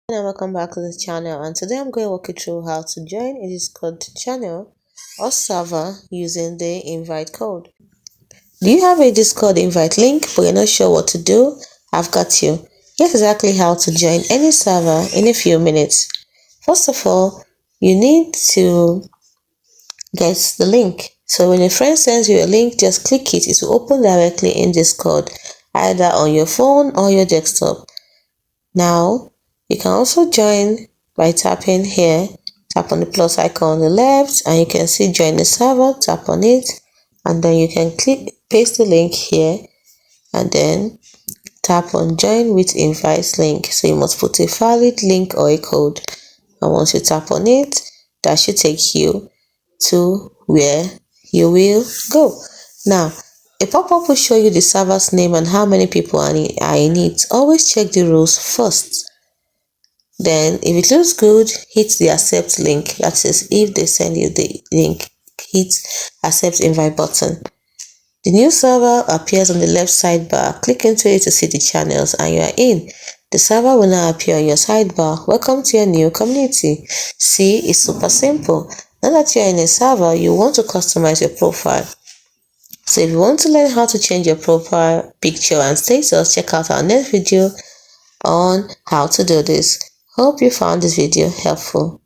And welcome back to the channel, and today I'm going to walk you through how to join a Discord channel or server using the invite code. Do you have a Discord invite link but you're not sure what to do? I've got you. Here's exactly how to join any server in a few minutes. First of all, you need to get the link. So when a friend sends you a link, just click it. It will open directly in Discord, either on your phone or your desktop. Now, you can also join by tapping here. Tap on the plus icon on the left and you can see join the server. Tap on it and then you can paste the link here and then tap on join with invite link. So you must put a valid link or a code, and once you tap on it, that should take you to where you will go. Now, a pop-up will show you the server's name and how many people are in it. Always check the rules first. Then, if it looks good, hit the accept link. That is, if they send you the link, hit accept invite button. The new server appears on the left sidebar. Click into it to see the channels and you are in. The server will now appear on your sidebar. Welcome to your new community. See, it's super simple. Now that you're in a server, you want to customize your profile. So if you want to learn how to change your profile picture and status, check out our next video on how to do this. Hope you found this video helpful.